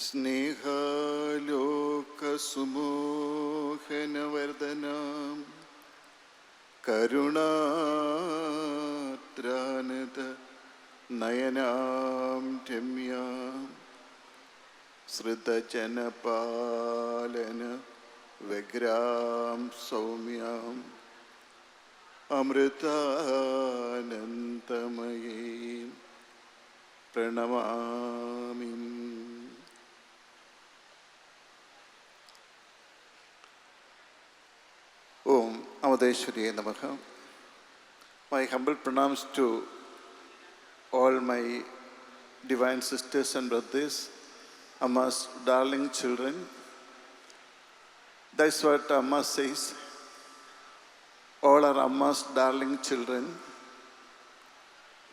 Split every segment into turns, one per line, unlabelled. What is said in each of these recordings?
സ്നേഹാലോകസുമോഹനവർദ്ധനാം കരുണാത്രാനത നയനാം രമ്യാം ശ്രുതജനപാലന വ്യഗ്രാം സൗമ്യാം അമൃതാനന്ദമയീം പ്രണമാമി. ഓം അമൃതേശ്വരിയേ നമഃ. My humble pranams to all my divine sisters and brothers, Amma's darling children. That's what Amma says. All are Amma's darling children.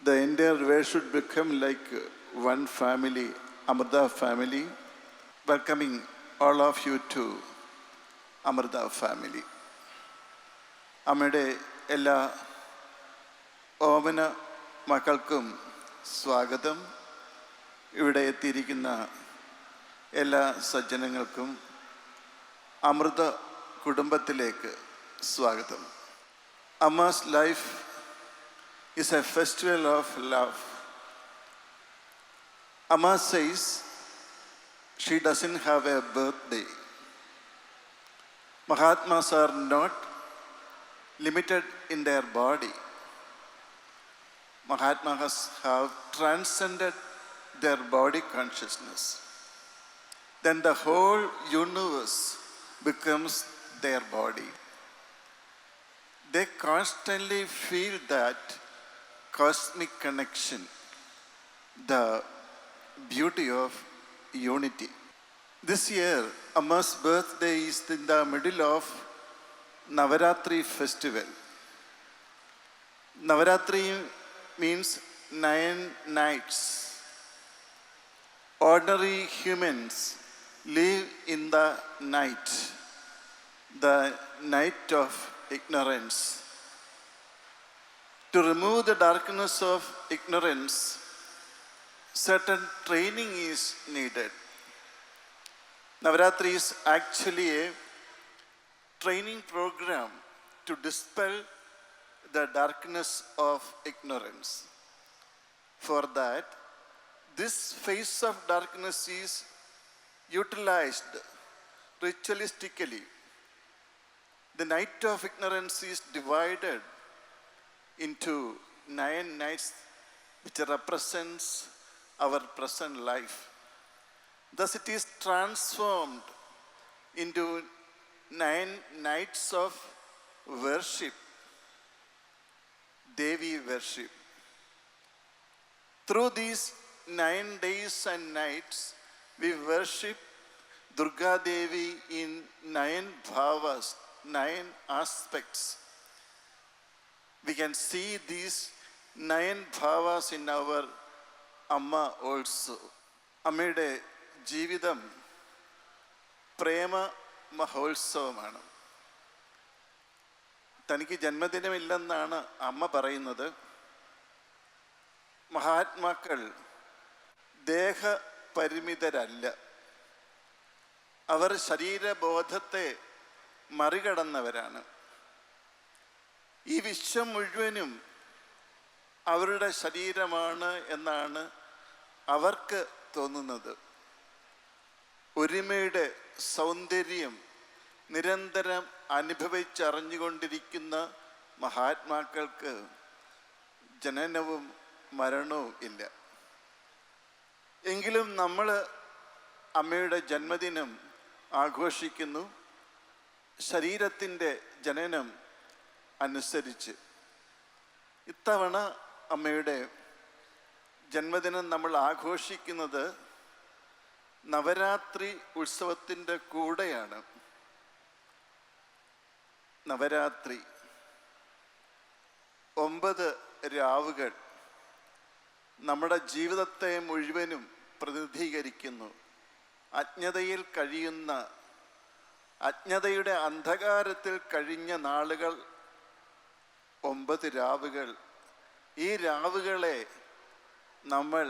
The entire world should become like one family, Amrita family. Welcoming all of you to Amrita family. അമ്മയുടെ എല്ലാ ഓമന മക്കൾക്കും സ്വാഗതം. ഇവിടെ എത്തിയിരിക്കുന്ന എല്ലാ സജ്ജനങ്ങൾക്കും അമൃത കുടുംബത്തിലേക്ക് സ്വാഗതം. Amma's life is a festival of love. Amma says she doesn't have a birthday. Mahatmas are not limited in their body. Mahatmas have transcended their body consciousness. Then the whole universe becomes their body. They constantly feel that cosmic connection, the beauty of unity. This year, Amma's birthday is in the middle of Navaratri festival. Navaratri means 9 nights. Ordinary humans live in the night of ignorance. To remove the darkness of ignorance, certain training is needed. Navaratri is actually a training program to dispel the darkness of ignorance. For that, this phase of darkness is utilized ritualistically. The night of ignorance is divided into 9 nights, which represents our present life. Thus it is transformed into 9 nights of worship, Devi worship. Through these 9 days and nights, we worship Durga Devi in 9 bhavas, 9 aspects. We can see these 9 bhavas in our Amma also. അമ്മയുടെ ജീവിതം പ്രേമ മഹോത്സവമാണ്. തനിക്ക് ജന്മദിനമില്ലെന്നാണ് അമ്മ പറയുന്നത്. മഹാത്മാക്കൾ ദേഹപരിമിതരല്ല. അവർ ശരീരബോധത്തെ മറികടന്നവരാണ്. ഈ വിശ്വം മുഴുവനും അവരുടെ ശരീരമാണ് എന്നാണ് അവർക്ക് തോന്നുന്നത്. ഒരുമയുടെ സൗന്ദര്യം നിരന്തരം അനുഭവിച്ചറിഞ്ഞുകൊണ്ടിരിക്കുന്ന മഹാത്മാക്കൾക്ക് ജനനവും മരണവും ഇല്ല. എങ്കിലും നമ്മൾ അമ്മയുടെ ജന്മദിനം ആഘോഷിക്കുന്നു ശരീരത്തിൻ്റെ ജനനം അനുസരിച്ച്. ഇത്തവണ അമ്മയുടെ ജന്മദിനം നമ്മൾ ആഘോഷിക്കുന്നത് നവരാത്രി ഉത്സവത്തിൻ്റെ കൂടെയാണ്. നവരാത്രി 9 രാവുകൾ നമ്മുടെ ജീവിതത്തെ മുഴുവനും പ്രതിനിധീകരിക്കുന്നു. അജ്ഞതയിൽ കഴിയുന്ന, അജ്ഞതയുടെ അന്ധകാരത്തിൽ കഴിഞ്ഞ നാളുകൾ 9 രാവുകൾ. ഈ രാവുകളെ നമ്മൾ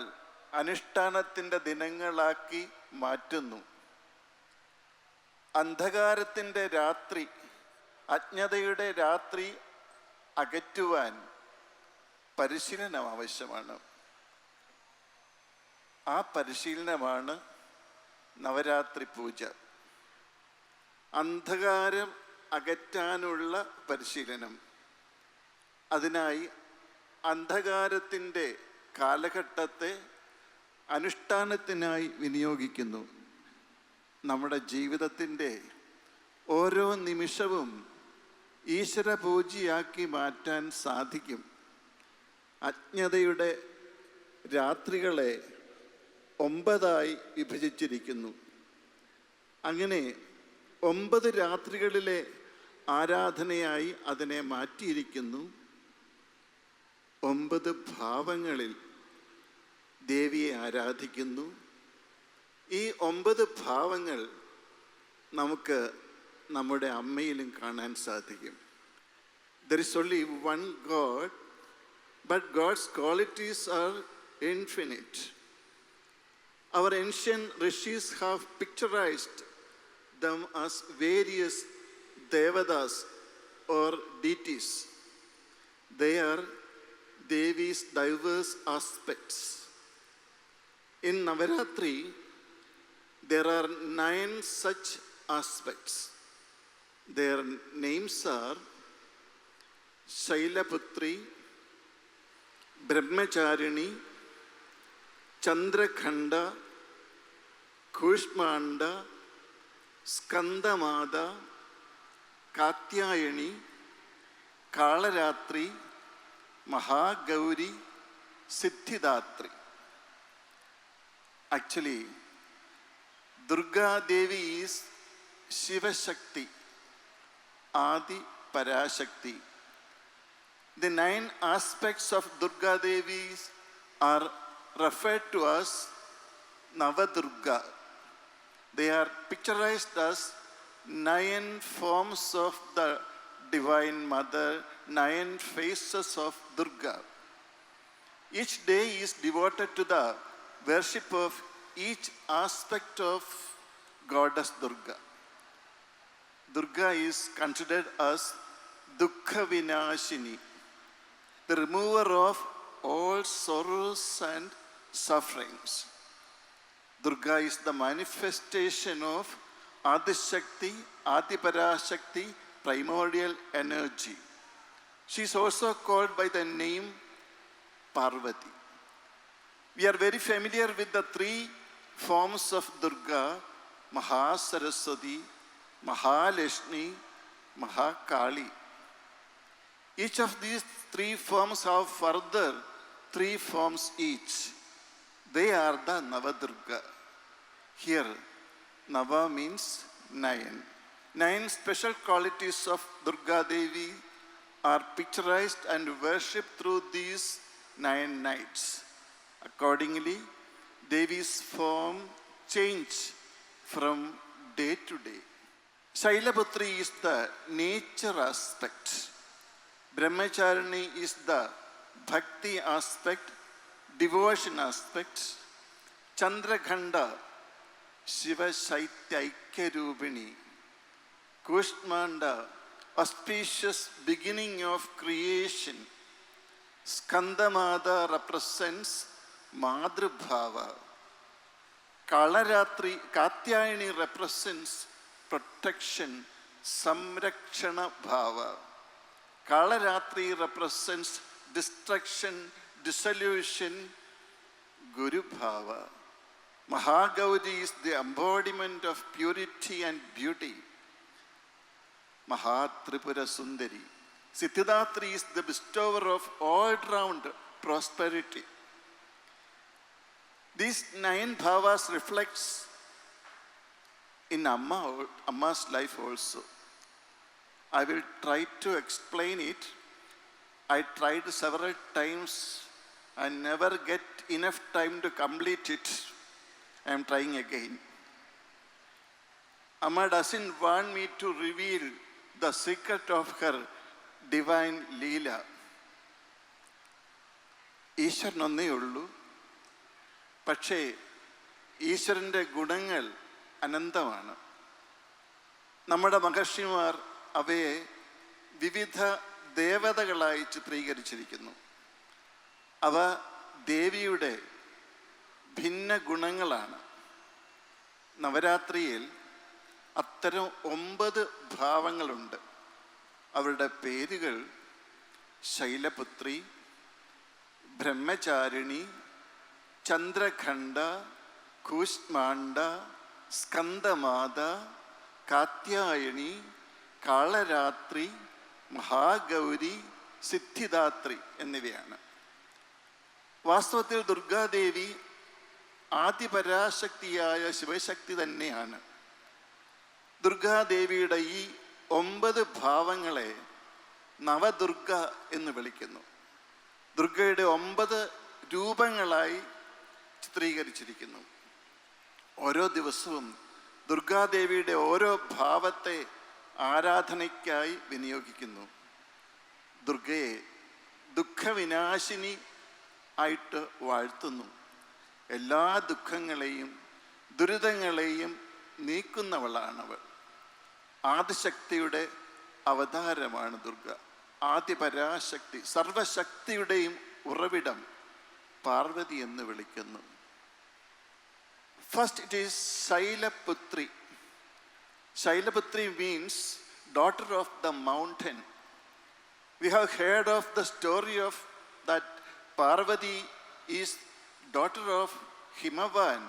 അനുഷ്ഠാനത്തിൻ്റെ ദിനങ്ങളാക്കി മാറ്റുന്നു. അന്ധകാരത്തിൻ്റെ രാത്രി, അജ്ഞതയുടെ രാത്രി അകറ്റുവാൻ പരിശീലനം ആവശ്യമാണ്. ആ പരിശീലനമാണ് നവരാത്രി പൂജ. അന്ധകാരം അകറ്റാനുള്ള പരിശീലനം. അതിനായി അന്ധകാരത്തിൻ്റെ കാലഘട്ടത്തെ അനുഷ്ഠാനത്തിനായി വിനിയോഗിക്കുന്നു. നമ്മുടെ ജീവിതത്തിൻ്റെ ഓരോ നിമിഷവും ഈശ്വരപൂജയാക്കി മാറ്റാൻ സാധിക്കും. അജ്ഞതയുടെ രാത്രികളെ 9 വിഭജിച്ചിരിക്കുന്നു. അങ്ങനെ 9 രാത്രികളിലെ ആരാധനയായി അതിനെ മാറ്റിയിരിക്കുന്നു. 9 ഭാവങ്ങളിൽ ദേവിയെ ആരാധിക്കുന്നു. ഈ 9 ഭാവങ്ങൾ നമുക്ക് നമ്മുടെ അമ്മയിലും കാണാൻ സാധിക്കും. There is only one God, but God's qualities are infinite. Our ancient rishis have picturized them as various devatas or deities. They are Devi's diverse aspects. In Navaratri, there are 9 such aspects. Their names are Shailaputri, Brahmacharini, Chandrakhanda, Kushmanda, Skandamada, Katyayani, Kalaratri, Mahagauri, Siddhidatri. Actually, Durga Devi is Shiva Shakti, Adi Parashakti. The 9 aspects of Durga Devi are referred to as Navadurga. They are picturized as 9 forms of the Divine Mother, 9 faces of Durga. Each day is devoted to the worship of each aspect of Goddess Durga. Durga is considered as Dukkha Vinashini, the remover of all sorrows and sufferings. Durga is the manifestation of Adishakti, Adiparashakti, primordial energy. She is also called by the name Parvati. We are very familiar with the 3 forms of Durga: Mahasaraswati, Mahalakshmi, Mahakali. Each of these 3 forms have further 3 forms each. They are the Navadurga. Here, Nava means 9. 9 special qualities of Durga Devi are picturized and worshipped through these 9 nights. Accordingly, Devi's form changes from day to day. Shailaputri is the nature aspect. Brahmacharini is the bhakti aspect, devotion aspect. Chandrakhanda, Shiva Shaityaikya Rubini. Kushmanda, auspicious beginning of creation. Skandamada represents Madrubhava. Kalaratri, Katyayani represents protection, Samrakshana Bhava. Kalaratri represents destruction, dissolution, Guru Bhava. Mahagauri is the embodiment of purity and beauty, Mahatripura Sundari. Siddhidatri is the bestower of all-round prosperity. These 9 bhavas reflects in Amma's life also. I will try to explain it. I tried several times and never get enough time to complete it. I am trying again. Amma doesn't want me to reveal the secret of her divine Leela. ഈശ്വരൻ ഒന്നേ ഉള്ളൂ. പക്ഷേ ഈശ്വരൻ്റെ ഗുണങ്ങൾ അനന്തമാണ്. നമ്മുടെ മഹർഷിമാർ അവയെ വിവിധ ദേവതകളായി ചിത്രീകരിച്ചിരിക്കുന്നു. അവ ദേവിയുടെ ഭിന്ന ഗുണങ്ങളാണ്. നവരാത്രിയിൽ അത്തരം 9 ഭാവങ്ങളുണ്ട്. അവരുടെ പേരുകൾ ശൈലപുത്രി, ബ്രഹ്മചാരിണി, ചന്ദ്രഖണ്ഡ, കൂഷ്മാണ്ഡ, സ്കന്ദമാത, കാത്യായനി, കാളരാത്രി, മഹാഗൗരി, സിദ്ധിദാത്രി എന്നിവയാണ്. വാസ്തവത്തിൽ ദുർഗാദേവി ആദിപരാശക്തിയായ ശിവശക്തി തന്നെയാണ്. ദുർഗാദേവിയുടെ ഈ 9 ഭാവങ്ങളെ നവദുർഗ എന്ന് വിളിക്കുന്നു. ദുർഗയുടെ 9 രൂപങ്ങളായി ചിത്രീകരിച്ചിരിക്കുന്നു. ഓരോ ദിവസവും ദുർഗാദേവിയുടെ ഓരോ ഭാവത്തെ ആരാധനയ്ക്കായി വിനിയോഗിക്കുന്നു. ദുർഗയെ ദുഃഖവിനാശിനി ആയിട്ട് വാഴ്ത്തുന്നു. എല്ലാ ദുഃഖങ്ങളെയും ദുരിതങ്ങളെയും നീക്കുന്നവളാണവൾ. ആദിശക്തിയുടെ അവതാരമാണ് ദുർഗ. ആദിപരാശക്തി, സർവശക്തിയുടെയും ഉറവിടം പാർവതി എന്ന് വിളിക്കുന്നു. First it is Shailaputri. Shailaputri means daughter of the mountain. We have heard of the story of that Parvati is daughter of Himavan,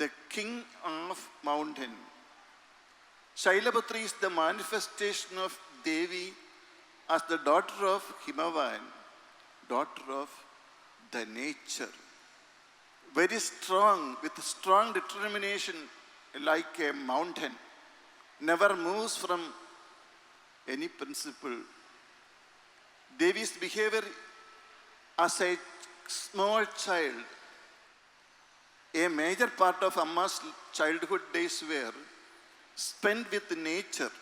the king of mountain. Shailaputri is the manifestation of Devi as the daughter of Himavan, daughter of the nature. Very strong, with strong determination, like a mountain, never moves from any principle. Devi's behavior as a small child, a major part of Amma's childhood days were spent with nature.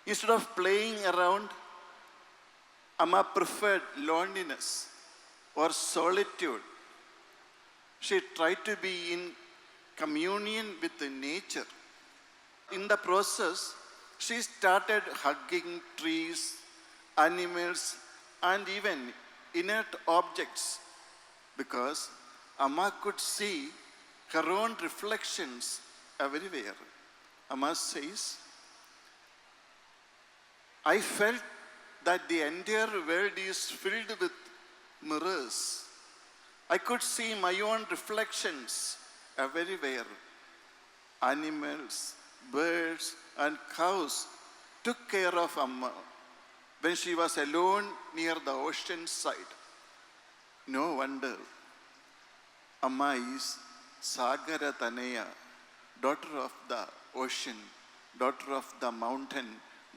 Instead of playing around, Amma preferred loneliness or solitude. She tried to be in communion with nature. In the process, she started hugging trees, animals, and even inert objects, because Amma could see her own reflections everywhere. Amma says, I felt that the entire world is filled with mirrors. I could see my own reflections everywhere. Animals, birds, and cows took care of Amma when she was alone near the ocean side. No wonder Amma is Sagara Taneya, daughter of the ocean, daughter of the mountain,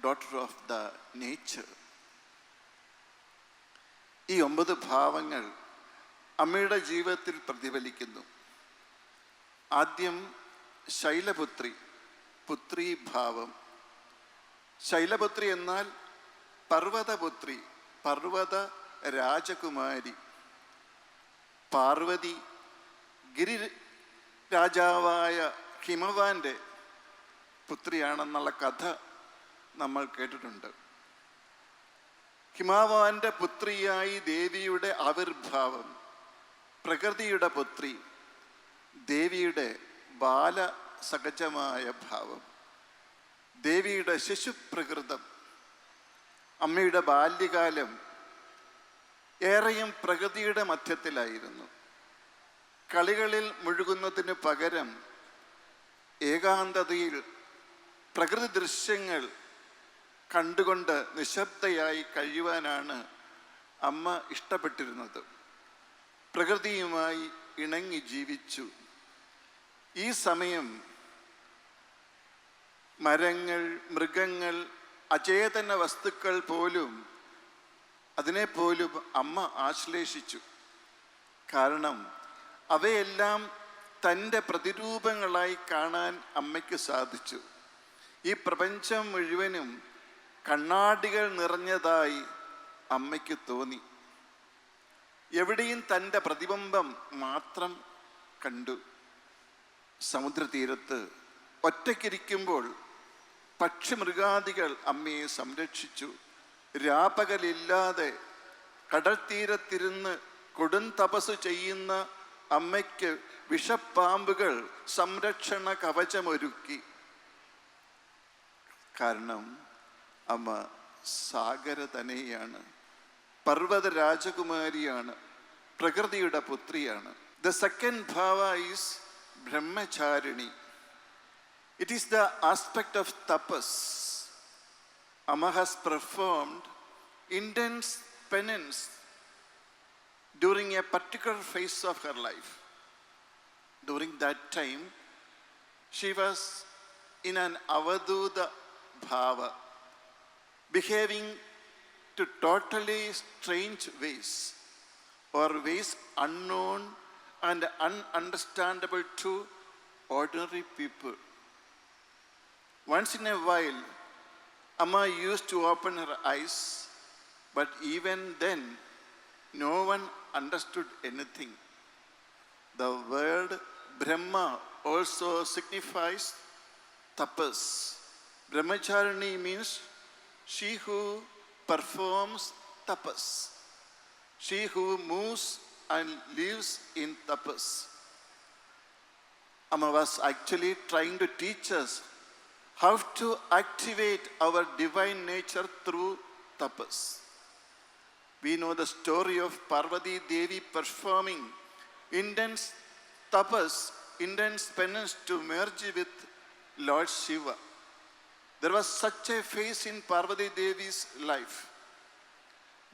daughter of the nature. ഈ 9 ഭാവങ്ങൾ അമ്മയുടെ ജീവിതത്തിൽ പ്രതിഫലിക്കുന്നു. ആദ്യം ശൈലപുത്രി, പുത്രി ഭാവം. ശൈലപുത്രി എന്നാൽ പർവ്വതപുത്രി, പർവ്വത രാജകുമാരി. പാർവതി ഗിരി രാജാവായ ഹിമവാന്റെ പുത്രിയാണെന്നുള്ള കഥ നമ്മൾ കേട്ടിട്ടുണ്ട്. ഹിമവാന്റെ പുത്രിയായി ദേവിയുടെ ആവിർഭാവം, പ്രകൃതിയുടെ പുത്രി, ദേവിയുടെ ബാലസഹജമായ ഭാവം, ദേവിയുടെ ശിശുപ്രകൃതം. അമ്മയുടെ ബാല്യകാലം ഏറെയും പ്രകൃതിയുടെ മധ്യത്തിലായിരുന്നു. കളികളിൽ മുഴുകുന്നതിന് പകരം ഏകാന്തതയിൽ പ്രകൃതി ദൃശ്യങ്ങൾ കണ്ടുകൊണ്ട് നിശബ്ദയായി കഴിയുവാനാണ് അമ്മ ഇഷ്ടപ്പെട്ടിരുന്നത്. പ്രകൃതിയുമായി ഇണങ്ങി ജീവിച്ചു. ഈ സമയം മരങ്ങൾ, മൃഗങ്ങൾ, അചേതന വസ്തുക്കൾ പോലും അതിനെപ്പോലും അമ്മ ആശ്ലേഷിച്ചു. കാരണം അവയെല്ലാം തൻ്റെ പ്രതിരൂപങ്ങളായി കാണാൻ അമ്മയ്ക്ക് സാധിച്ചു. ഈ പ്രപഞ്ചം മുഴുവനും കണ്ണാടികൾ നിറഞ്ഞതായി അമ്മയ്ക്ക് തോന്നി. എവിടെയും തൻ്റെ പ്രതിബിംബം മാത്രം കണ്ടു. സമുദ്രതീരത്ത് ഒറ്റയ്ക്കിരിക്കുമ്പോൾ പക്ഷിമൃഗാദികൾ അമ്മയെ സംരക്ഷിച്ചു. രാപകലില്ലാതെ കടൽ തീരത്തിരുന്ന് കൊടും തപസ് ചെയ്യുന്ന അമ്മയ്ക്ക് വിഷപ്പാമ്പുകൾ സംരക്ഷണ കവചമൊരുക്കി. കാരണം അമ്മ സാഗര തനയാണ്, പർവ്വത രാജകുമാരിയാണ്, പ്രകൃതിയുടെ പുത്രിയാണ്. The second bhava is brahmachariणी. It is the aspect of tapas. Amma has performed intense penance during a particular phase of her life. During that time, she was in an avaduta bhava, behaving to totally strange ways, or ways unknown and ununderstandable to ordinary people. Once in a while, Amma used to open her eyes, but even then, no one understood anything. The word Brahma also signifies tapas. Brahmacharini means she who performs tapas, she who moves and lives in tapas. Amma was actually trying to teach us how to activate our divine nature through tapas. We know the story of Parvati Devi performing intense tapas, intense penance to merge with Lord Shiva. There was such a phase in Parvati Devi's life.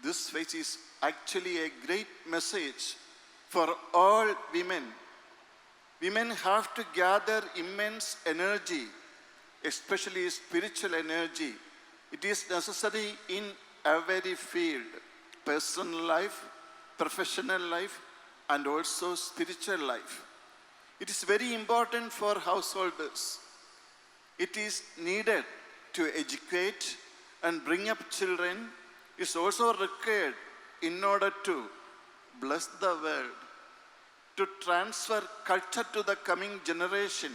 This phase is actually a great message for all women. Women have to gather immense energy, especially spiritual energy. It is necessary in every field: personal life, professional life, and also spiritual life. It is very important for householders. It is needed to educate and bring up children. It is also required in order to bless the world, to transfer culture to the coming generation.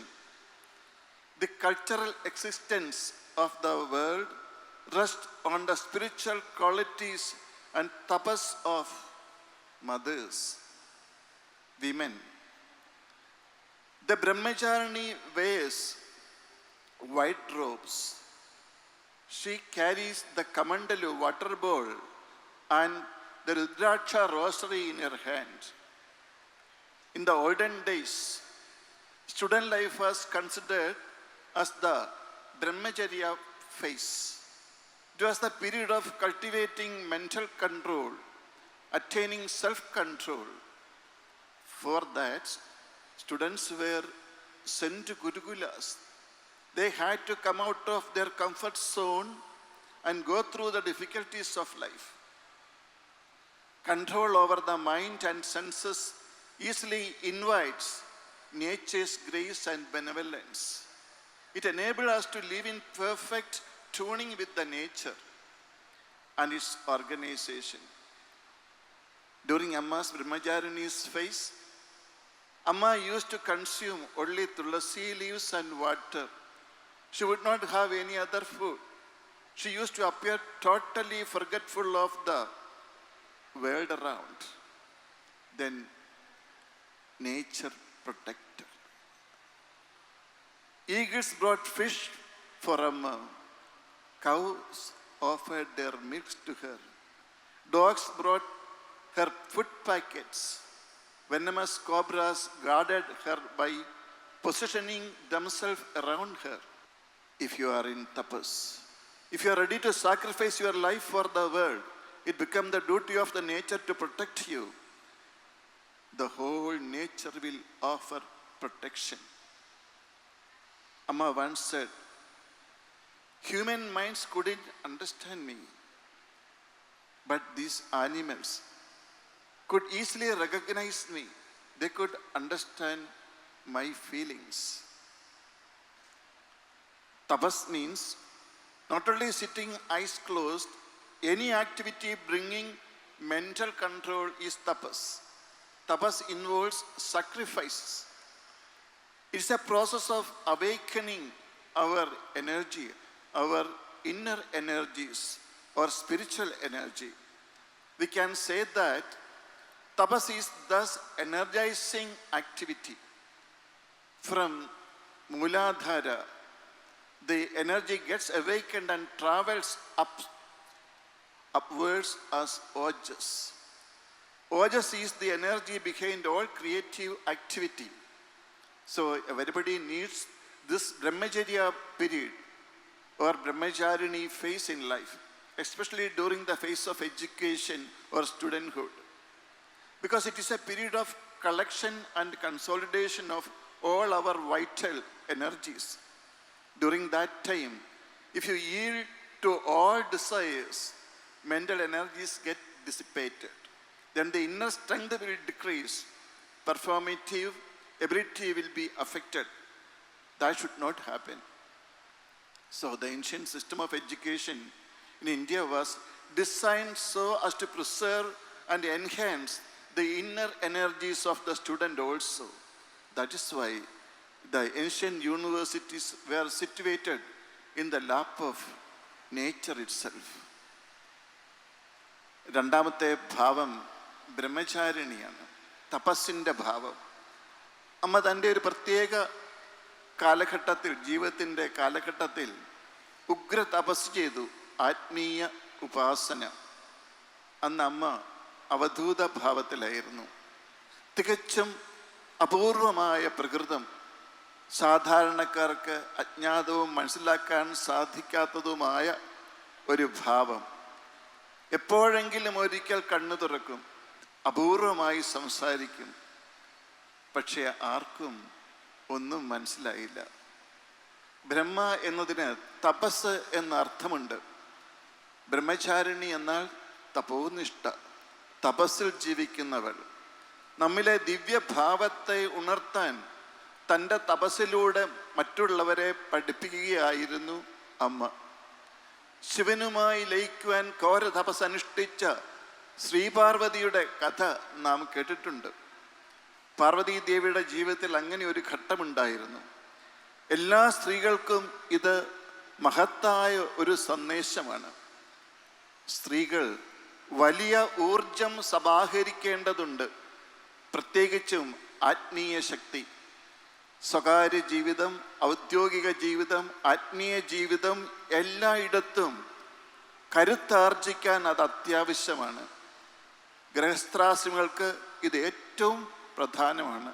The cultural existence of the world rests on the spiritual qualities and tapas of mothers, women. The Brahmacharini wears white robes. She carries the Kamandalu water bowl and the Rudraksha rosary in her hand. In the olden days, student life was considered as the Brahmacharya phase. It was the period of cultivating mental control, attaining self-control. For that, students were sent to Gurukulas. They had to come out of their comfort zone and go through the difficulties of life. Control over the mind and senses easily invites nature's grace and benevolence. It enables us to live in perfect tuning with the nature and its organization. During Amma's Brahmacharini's phase, Amma used to consume only tulasi leaves and water. She would not have any other food. She used to appear totally forgetful of the world around. Then nature protected. Eagles brought fish for Amma. Cows offered their milk to her. Dogs brought her food packets. Venomous cobras guarded her by positioning themselves around her. If you are in tapas, if you are ready to sacrifice your life for the world, it becomes the duty of the nature to protect you. The whole nature will offer protection. Amma once said, human minds couldn't understand me, but these animals could easily recognize me. They could understand my feelings. Tapas means not only sitting eyes closed, any activity bringing mental control is tapas. Tapas involves sacrifices. It's a process of awakening our energy, our inner energies, or spiritual energy. We can say that tapas is thus energizing activity. From Muladhara, the energy gets awakened and travels upwards as ojas. Ojas is the energy behind all creative activity. So everybody needs this brahmacharya period or brahmacharini phase in life, especially during the phase of education or studenthood, because it is a period of collection and consolidation of all our vital energies. During that time, if you yield to all desires, mental energies get dissipated. Then the inner strength will decrease, performative ability will be affected. That should not happen. So the ancient system of education in India was designed so as to preserve and enhance the inner energies of the student also. That is why the ancient universities were situated in the lap of nature itself. രണ്ടാമത്തെ ഭാവം ബ്രഹ്മചാരിണിയാണ്, തപസ്സിൻ്റെ ഭാവം. അമ്മ തൻ്റെ ഒരു പ്രത്യേക കാലഘട്ടത്തിൽ, ജീവിതത്തിൻ്റെ കാലഘട്ടത്തിൽ ഉഗ്ര തപസ് ചെയ്തു, ആത്മീയ ഉപാസന. അന്ന് അമ്മ അവധൂത ഭാവത്തിലായിരുന്നു. തികച്ചും അപൂർവമായ പ്രകൃതം, സാധാരണക്കാർക്ക് അജ്ഞാതവും മനസ്സിലാക്കാൻ സാധിക്കാത്തതുമായ ഒരു ഭാവം. എപ്പോഴെങ്കിലും ഒരിക്കൽ കണ്ണു തുറക്കും, അപൂർവമായി സംസാരിക്കും, പക്ഷേ ആർക്കും ഒന്നും മനസ്സിലായില്ല. ബ്രഹ്മ എന്നതിന് തപസ് എന്ന അർത്ഥമുണ്ട്. ബ്രഹ്മചാരിണി എന്നാൽ തപോനിഷ്ഠ, തപസ്സിൽ ജീവിക്കുന്നവൾ. നമ്മിലെ ദിവ്യഭാവത്തെ ഉണർത്താൻ തൻ്റെ തപസ്സിലൂടെ മറ്റുള്ളവരെ പഠിപ്പിക്കുകയായിരുന്നു അമ്മ. ശിവനുമായി ലയിക്കുവാൻ ഘോര തപസ് അനുഷ്ഠിച്ച ശ്രീപാർവതിയുടെ കഥ നാം കേട്ടിട്ടുണ്ട്. പാർവതീ ദേവിയുടെ ജീവിതത്തിൽ അങ്ങനെ ഒരു ഘട്ടമുണ്ടായിരുന്നു. എല്ലാ സ്ത്രീകൾക്കും ഇത് മഹത്തായ ഒരു സന്ദേശമാണ്. സ്ത്രീകൾ വലിയ ഊർജം സമാഹരിക്കേണ്ടതുണ്ട്, പ്രത്യേകിച്ചും ആത്മീയ ശക്തി. സ്വകാര്യ ജീവിതം, ഔദ്യോഗിക ജീവിതം, ആത്മീയ ജീവിതം എല്ലായിടത്തും കരുത്താർജിക്കാൻ അത് അത്യാവശ്യമാണ്. ഗൃഹസ്ഥാശ്രമികൾക്ക് ഇത് ഏറ്റവും പ്രധാനമാണ്.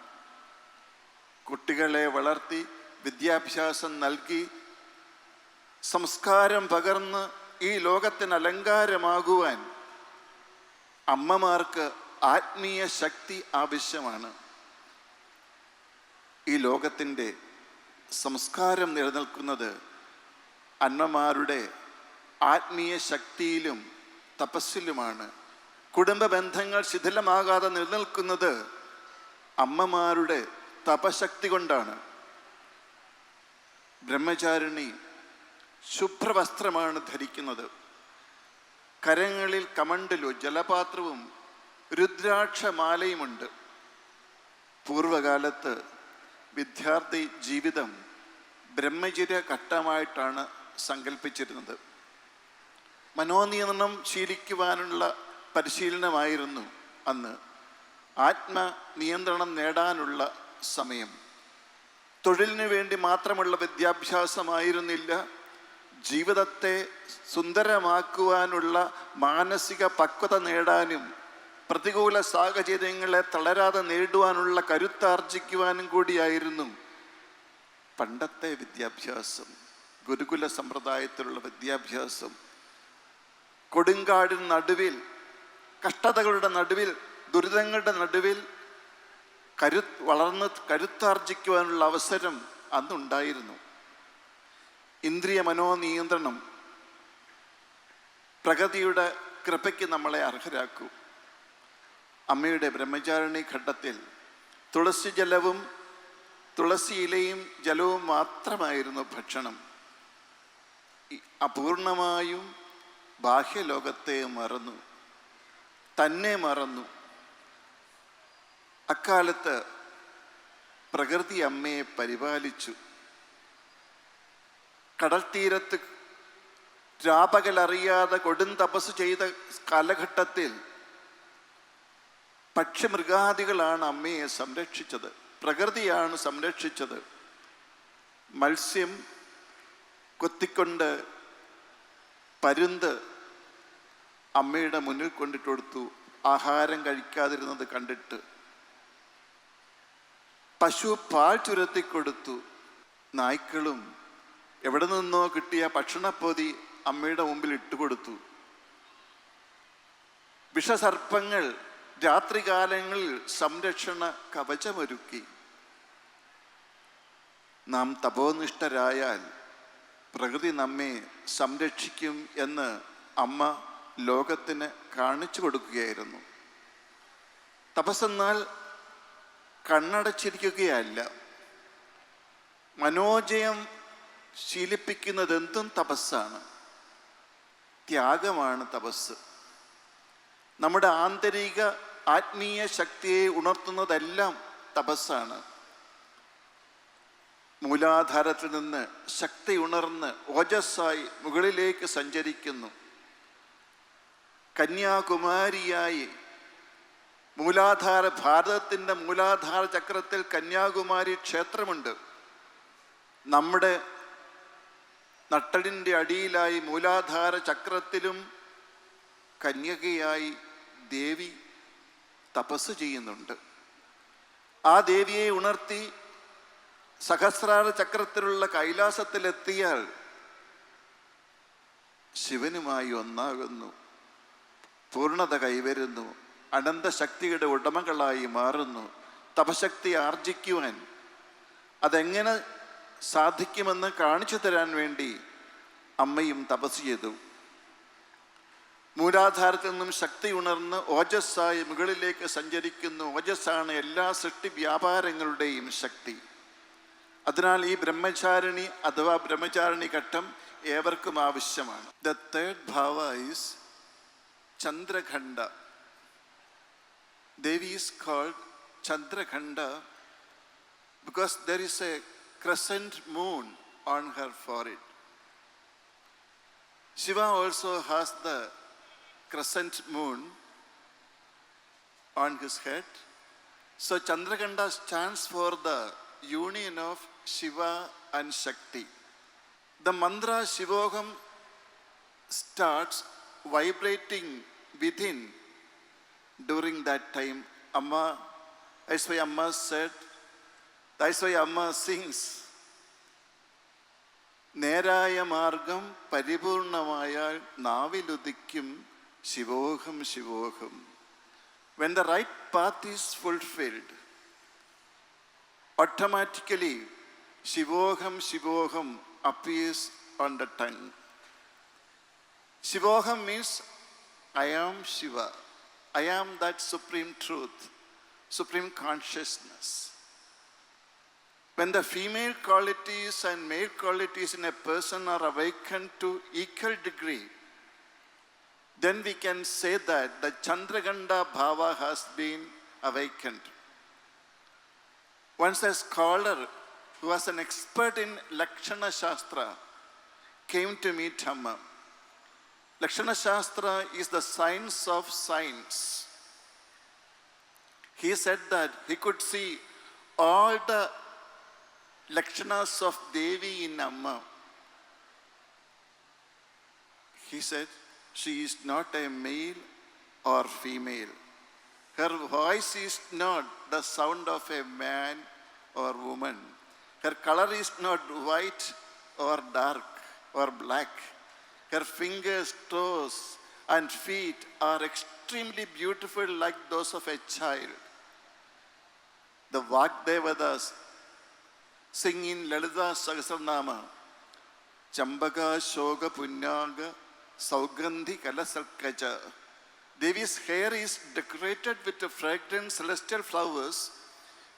കുട്ടികളെ വളർത്തി വിദ്യാഭ്യാസം നൽകി സംസ്കാരം പകർന്ന് ഈ ലോകത്തിന് അലങ്കാരമാകുവാൻ അമ്മമാർക്ക് ആത്മീയ ശക്തി ആവശ്യമാണ്. ഈ ലോകത്തിൻ്റെ സംസ്കാരം നിലനിൽക്കുന്നത് അമ്മമാരുടെ ആത്മീയ ശക്തിയിലും തപസ്സിലുമാണ്. കുടുംബ ബന്ധങ്ങൾ ശിഥിലമാകാതെ നിലനിൽക്കുന്നത് അമ്മമാരുടെ തപശക്തി കൊണ്ടാണ്. ബ്രഹ്മചാരിണി ശുഭ്രവസ്ത്രമാണ് ധരിക്കുന്നത്. കരങ്ങളിൽ കമണ്ടലു, ജലപാത്രവും രുദ്രാക്ഷമാലയുമുണ്ട്. പൂർവകാലത്ത് വിദ്യാർത്ഥി ജീവിതം ബ്രഹ്മചര്യ ഘട്ടമായിട്ടാണ് സങ്കല്പിച്ചിരുന്നത്. മനോനിയന്ത്രണം ശീലിക്കുവാനുള്ള പരിശീലനമായിരുന്നു അന്ന്. ആത്മനിയന്ത്രണം നേടാനുള്ള സമയം. തൊഴിലിന് വേണ്ടി മാത്രമുള്ള വിദ്യാഭ്യാസമായിരുന്നില്ല. ജീവിതത്തെ സുന്ദരമാക്കുവാനുള്ള മാനസിക പക്വത നേടാനും പ്രതികൂല സാഹചര്യങ്ങളെ തളരാതെ നേടുവാനുള്ള കരുത്താർജിക്കുവാനും കൂടിയായിരുന്നു പണ്ടത്തെ വിദ്യാഭ്യാസം. ഗുരുകുല സമ്പ്രദായത്തിലുള്ള വിദ്യാഭ്യാസം. കൊടുങ്കാടിന് നടുവിൽ, കഷ്ടതകളുടെ നടുവിൽ, ദുരിതങ്ങളുടെ നടുവിൽ വളർന്ന് കരുത്താർജിക്കുവാനുള്ള അവസരം അന്നുണ്ടായിരുന്നു. ഇന്ദ്രിയ മനോനിയന്ത്രണം പ്രകൃതിയുടെ കൃപയ്ക്ക് നമ്മളെ അർഹരാക്കൂ. അമ്മയുടെ ബ്രഹ്മചാരിണി ഘട്ടത്തിൽ തുളസി ജലവും തുളസി ഇലയും ജലവും മാത്രമായിരുന്നു ഭക്ഷണം. അപൂർണമായും ബാഹ്യലോകത്തെ മറന്നു, തന്നെ മറന്നു. അക്കാലത്ത് പ്രകൃതി അമ്മയെ പരിപാലിച്ചു. കടൽ തീരത്ത് രാപകലറിയാതെ കൊടും തപസ് ചെയ്ത കാലഘട്ടത്തിൽ പക്ഷിമൃഗാദികളാണ് അമ്മയെ സംരക്ഷിച്ചത്, പ്രകൃതിയാണ് സംരക്ഷിച്ചത്. മത്സ്യം കൊത്തിക്കൊണ്ട് പരുന്ത് അമ്മയുടെ മുന്നിൽ കൊണ്ടിട്ട് കൊടുത്തു, ആഹാരം കഴിക്കാതിരുന്നത് കണ്ടിട്ട്. പശു പാൽ ചുരത്തിക്കൊടുത്തു. നായ്ക്കളും എവിടെ നിന്നോ കിട്ടിയ ഭക്ഷണപ്പൊതി അമ്മയുടെ മുമ്പിൽ ഇട്ടുകൊടുത്തു. വിഷസർപ്പങ്ങൾ രാത്രികാലങ്ങളിൽ സംരക്ഷണ കവചമൊരുക്കി. നാം തപോനിഷ്ഠരായാൽ പ്രകൃതി നമ്മെ സംരക്ഷിക്കും എന്ന് അമ്മ ലോകത്തിന് കാണിച്ചു കൊടുക്കുകയായിരുന്നു. തപസ്സെന്നാൽ കണ്ണടച്ചിരിക്കുകയല്ല. മനോജയം ശീലിപ്പിക്കുന്നതെന്തും തപസ്സാണ്. ത്യാഗമാണ് തപസ്. നമ്മുടെ ആന്തരിക ആത്മീയ ശക്തിയെ ഉണർത്തുന്നതെല്ലാം തപസ്സാണ്. മൂലാധാരത്തിൽ നിന്ന് ശക്തി ഉണർന്ന് ഓജസ്സായി മുകളിലേക്ക് സഞ്ചരിക്കുന്നു. കന്യാകുമാരിയായി ഭാരതത്തിൻ്റെ മൂലാധാര ചക്രത്തിൽ കന്യാകുമാരി ക്ഷേത്രമുണ്ട്. നമ്മുടെ നട്ടലിൻ്റെ അടിയിലായി മൂലാധാര ചക്രത്തിലും കന്യകയായി ദേവി തപസ് ചെയ്യുന്നുണ്ട്. ആ ദേവിയെ ഉണർത്തി സഹസ്രാര ചക്രത്തിലുള്ള കൈലാസത്തിലെത്തിയാൽ ശിവനുമായി ഒന്നാകുന്നു, പൂർണ്ണത കൈവരുന്നു, അനന്തശക്തിയുടെ ഉടമകളായി മാറുന്നു. തപശക്തി ആർജിക്കുവാൻ അതെങ്ങനെ സാധിക്കുമെന്ന് കാണിച്ചു തരാൻ വേണ്ടി അമ്മയും തപസ് ചെയ്തു. മൂലാധാരത്തിൽ നിന്നും ശക്തി ഉണർന്ന് ഓജസ്സായി മുകളിലേക്ക് സഞ്ചരിക്കുന്നു. ഓജസ്സാണ് എല്ലാ സൃഷ്ടി വ്യാപാരങ്ങളുടെയും ശക്തി. അതിനാൽ ഈ ബ്രഹ്മചാരിണി അഥവാ ബ്രഹ്മചാരിണി ഘട്ടം ഏവർക്കും ആവശ്യമാണ്. The third bhava is Chandrakhanda. Devi is called Chandrakhanda because there is a crescent moon on her forehead. Shiva also has the crescent moon on his head. So Chandrakhanda stands for the union of Shiva and Shakti. The mantra Shivoham starts vibrating within. During that time, Amma, that's why Amma said, that's why Amma sings, നേരായ മാർഗം പരിപൂർണമായാൽ നാവിലുദിക്കും ശിവോഹം ശിവോഹം. When the right path is fulfilled, automatically ശിവോഹം ശിവോഹം appears on the tongue. Shivoham means I am Shiva. I am that supreme truth, supreme consciousness. When the female qualities and male qualities in a person are awakened to equal degree, then we can say that the Chandrakhanda Bhava has been awakened. Once a scholar who was an expert in Lakshana Shastra came to meet Amma. Lakshana Shastra is the science of science. He said that he could see all the Lakshanas of Devi in Amma. He said she is not a male or female. Her voice is not the sound of a man or woman. Her color is not white or dark or black. Her fingers, toes, and feet are extremely beautiful like those of a child. The Vagdevadas sing in Lalita Sahasranama, Chambaka Shoga Punyaga Saugandhi Kalasarkaja. Devi's hair is decorated with fragrant celestial flowers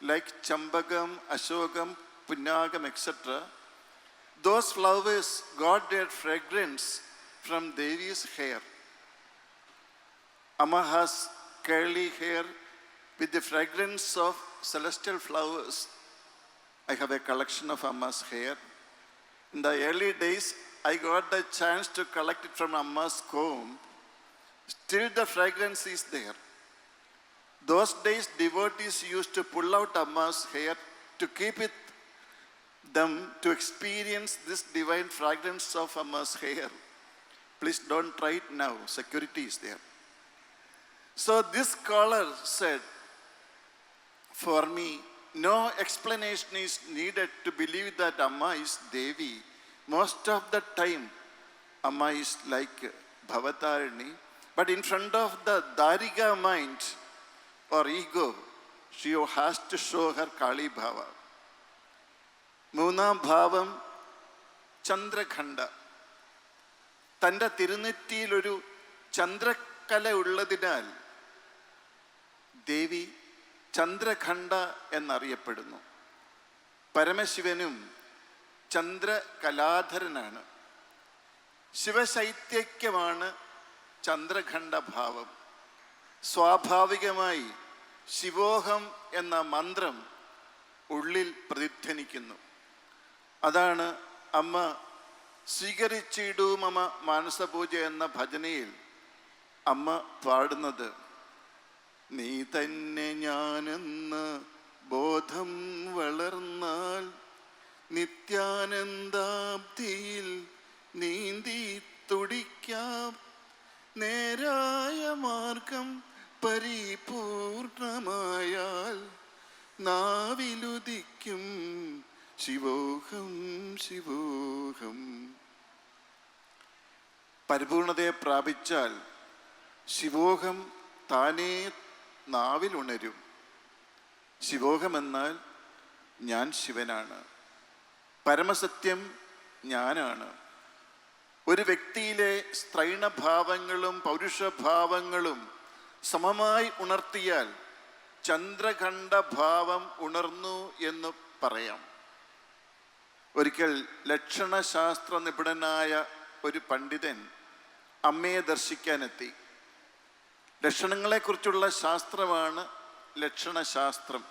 like Chambagam, Ashogam, Punyagam, etc. Those flowers got their fragrance from Devi's hair. Amma has curly hair with the fragrance of celestial flowers I have a collection of Amma's hair. In the early days, I got the chance to collect it from Amma's comb. Still the fragrance is there. Those days, devotees used to pull out Amma's hair to keep it them to experience this divine fragrance of Amma's hair. Please don't try it now. Security is there. So this scholar said, for me, no explanation is needed to believe that Amma is Devi. Most of the time, Amma is like Bhavatarani. But in front of the Dariga mind or ego, she has to show her Kali Bhava. മൂന്നാം ഭാവം ചന്ദ്രഖണ്ഡ. തൻ്റെ തിരുനെറ്റിയിലൊരു ചന്ദ്രക്കല ഉള്ളതിനാൽ ദേവി ചന്ദ്രഖണ്ഡ എന്നറിയപ്പെടുന്നു. പരമശിവനും ചന്ദ്രകലാധരനാണ്. ശിവശൈത്യക്യമാണ് ചന്ദ്രഖണ്ഡ ഭാവം. സ്വാഭാവികമായി ശിവോഹം എന്ന മന്ത്രം ഉള്ളിൽ പ്രതിധ്വനിക്കുന്നു. അതാണ് അമ്മ സ്വീകരിച്ചിടൂ മമ മാനസപൂജ എന്ന ഭജനയിൽ അമ്മ പാടുന്നത്. നീ തന്നെ ഞാനെന്ന് ബോധം വളർന്നാൽ നിത്യാനന്ദാബ്ധിയിൽ നീന്തി തുടിക്കാം. നേരായ മാർഗം പരിപൂർണമായാൽ നാവിലുദിക്കും ശിവോഹം ശിവോഹം. പരിപൂർണതയെ പ്രാപിച്ചാൽ ശിവോഹം താനേ നാവിലുണരും. ശിവോഹം എന്നാൽ ഞാൻ ശിവനാണ്, പരമസത്യം ഞാനാണ്. ഒരു വ്യക്തിയിലെ സ്ത്രൈണഭാവങ്ങളും പൗരുഷഭാവങ്ങളും സമമായി ഉണർത്തിയാൽ ചന്ദ്രഖണ്ഡഭാവം ഉണർന്നു എന്ന് പറയാം. ഒരിക്കൽ ലക്ഷണശാസ്ത്ര നിപുണനായ ഒരു പണ്ഡിതൻ അമ്മയെ ദർശിക്കാനെത്തി. ലക്ഷണങ്ങളെക്കുറിച്ചുള്ള ശാസ്ത്രമാണ് ലക്ഷണശാസ്ത്രം.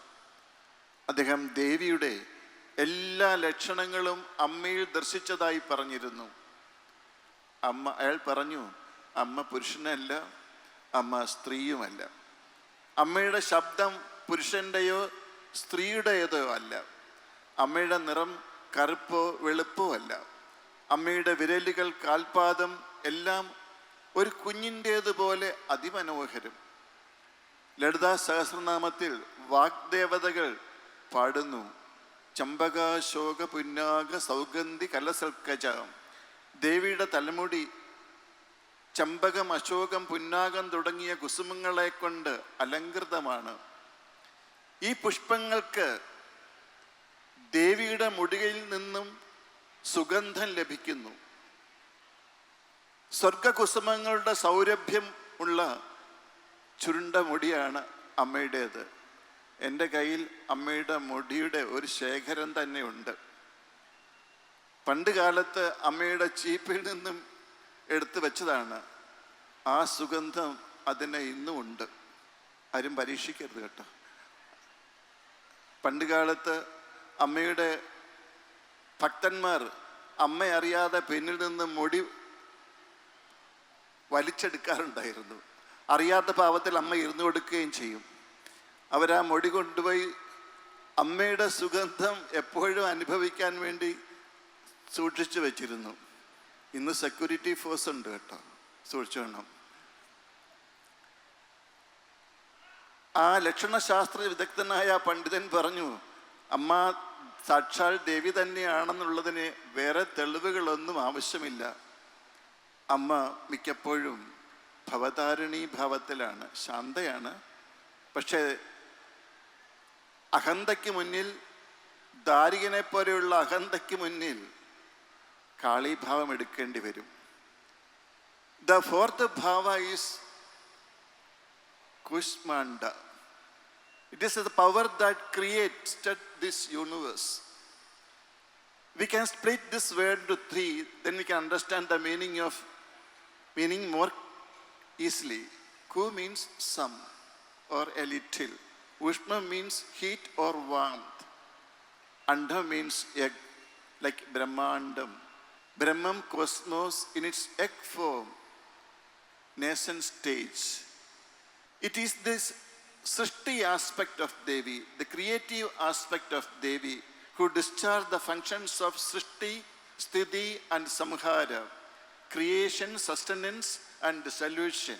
അദ്ദേഹം ദേവിയുടെ എല്ലാ ലക്ഷണങ്ങളും അമ്മയിൽ ദർശിച്ചതായി പറഞ്ഞിരുന്നു. അയാൾ പറഞ്ഞു, അമ്മ പുരുഷനല്ല, അമ്മ സ്ത്രീയുമല്ല. അമ്മയുടെ ശബ്ദം പുരുഷൻ്റെയോ സ്ത്രീയുടേതോ അല്ല. അമ്മയുടെ നിറം കറുപ്പോ വെളുപ്പോ അല്ല. അമ്മയുടെ വിരലുകൾ, കാൽപാദം എല്ലാം ഒരു കുഞ്ഞിൻ്റേതുപോലെ അതിമനോഹരം. ലളിതാ സഹസ്രനാമത്തിൽ വാഗ്ദേവതകൾ പാടുന്നു, ചമ്പക ശോക പുന്നാഗ സൗഗന്ധി കലസൽക്കജ. ദേവിയുടെ തലമുടി ചമ്പകം, അശോകം, പുന്നാകം തുടങ്ങിയ കുസുമങ്ങളെ കൊണ്ട് അലങ്കൃതമാണ്. ഈ പുഷ്പങ്ങൾക്ക് ദേവിയുടെ മുടിയിൽ നിന്നും സുഗന്ധം ലഭിക്കുന്നു. സ്വർഗകുസുമങ്ങളുടെ സൗരഭ്യം ഉള്ള ചുരുണ്ട മുടിയാണ് അമ്മയുടേത്. എൻ്റെ കയ്യിൽ അമ്മയുടെ മുടിയുടെ ഒരു ശേഖരം തന്നെ ഉണ്ട്. പണ്ട് കാലത്ത് അമ്മയുടെ ചീപ്പിൽ നിന്നും എടുത്തു വെച്ചതാണ്. ആ സുഗന്ധം അതിന് ഇന്നും ഉണ്ട്. ആരും പരീക്ഷിക്കരുത് കേട്ടോ. പണ്ട് കാലത്ത് അമ്മയുടെ ഭക്തന്മാർ അമ്മ അറിയാതെ പിന്നിൽ നിന്ന് മുടി വലിച്ചെടുക്കാറുണ്ടായിരുന്നു. അറിയാത്ത പാവത്തിൽ അമ്മ ഇരുന്നു കൊടുക്കുകയും ചെയ്യും. അവരാ മുടി കൊണ്ടുപോയി അമ്മയുടെ സുഗന്ധം എപ്പോഴും അനുഭവിക്കാൻ വേണ്ടി സൂക്ഷിച്ചു വെച്ചിരുന്നു. ഇന്ന് സെക്യൂരിറ്റി ഫോഴ്സ് ഉണ്ട് കേട്ടോ, സൂക്ഷിച്ചു വേണം. ആ ലക്ഷണശാസ്ത്ര വിദഗ്ധനായ പണ്ഡിതൻ പറഞ്ഞു, അമ്മ സാക്ഷാൽ ദേവി തന്നെയാണെന്നുള്ളതിന് വേറെ തെളിവുകളൊന്നും ആവശ്യമില്ല. അമ്മ മിക്കപ്പോഴും ഭവതാരിണി ഭാവത്തിലാണ്, ശാന്തയാണ്. പക്ഷേ അഹന്തയ്ക്ക് മുന്നിൽ, ദാരികനെ പോലെയുള്ള അഹന്തയ്ക്ക് മുന്നിൽ കാളീഭാവം എടുക്കേണ്ടി വരും. The fourth bhava is Kushmanda. It is the power that creates this universe. We can split this word into three, then we can understand the meaning more easily. Ku means some or a little. Ushma means heat or warmth. Anda means egg, like Brahmandam. Brahman cosmos in its egg form, nascent stage. It is this Srishti aspect of Devi, the creative aspect of Devi, who discharge the functions of Srishti, Sthiti and Samhara, creation, sustenance and dissolution.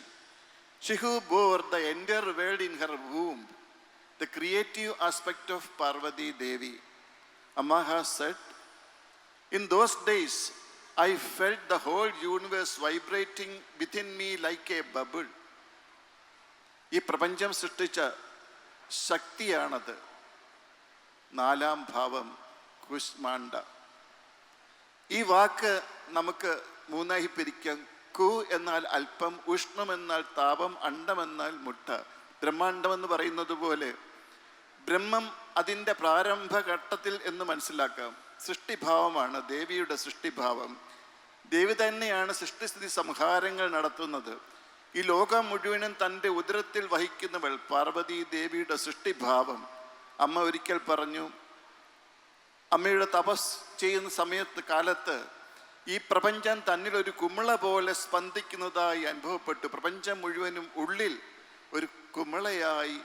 She who bore the entire world in her womb, the creative aspect of Parvati Devi. Amma has said, in those days, I felt the whole universe vibrating within me like a bubble. ഈ പ്രപഞ്ചം സൃഷ്ടിച്ച ശക്തിയാണത്. നാലാം ഭാവം കുഷ്മാണ്ഡ. ഈ വാക്ക് നമുക്ക് മൂന്നായി പിരിക്കാം. കു എന്നാൽ അല്പം, ഉഷ്ണം എന്നാൽ താപം, അണ്ഡം എന്നാൽ മുട്ട. ബ്രഹ്മാണ്ഡം എന്ന് പറയുന്നത് പോലെ ബ്രഹ്മം അതിൻ്റെ പ്രാരംഭഘട്ടത്തിൽ എന്ന് മനസ്സിലാക്കാം. സൃഷ്ടിഭാവമാണ് ദേവിയുടെ സൃഷ്ടിഭാവം. ദേവി തന്നെയാണ് സൃഷ്ടിസ്ഥിതി സംഹാരങ്ങൾ നടത്തുന്നത്. ഈ ലോകം മുഴുവനും തൻ്റെ ഉദരത്തിൽ വഹിക്കുന്നവൾ പാർവതി ദേവിയുടെ സൃഷ്ടിഭാവം. അമ്മ ഒരിക്കൽ പറഞ്ഞു, അമ്മയുടെ തപസ് ചെയ്യുന്ന കാലത്ത് ഈ പ്രപഞ്ചം തന്നിലൊരു കുമിള പോലെ സ്പന്ദിക്കുന്നതായി അനുഭവപ്പെട്ടു. പ്രപഞ്ചം മുഴുവനും ഉള്ളിൽ ഒരു കുമിളയായി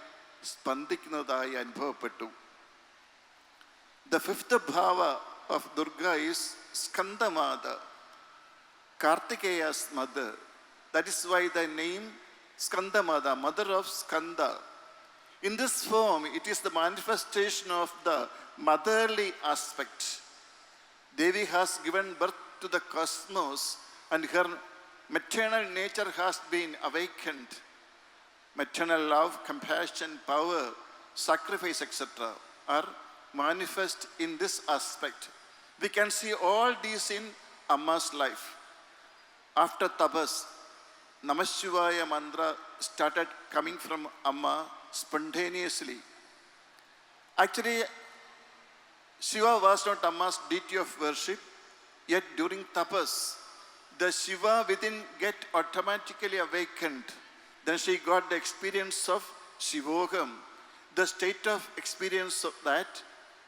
സ്പന്ദിക്കുന്നതായി അനുഭവപ്പെട്ടു. The fifth bhava of Durga is Skandamata, Kartikeya's mother. That is why the name Skandamata, mother of Skanda. In this form, it is the manifestation of the motherly aspect. Devi has given birth to the cosmos and her maternal nature has been awakened. Maternal love, compassion, power, sacrifice, etc. are manifest in this aspect. We can see all these in Amma's life. After tapas, Namah Shivaya mantra started coming from Amma spontaneously. Actually, Shiva was not Amma's deity of worship, yet during tapas, the Shiva within get automatically awakened. Then she got the experience of Shivogam, the state of experience of that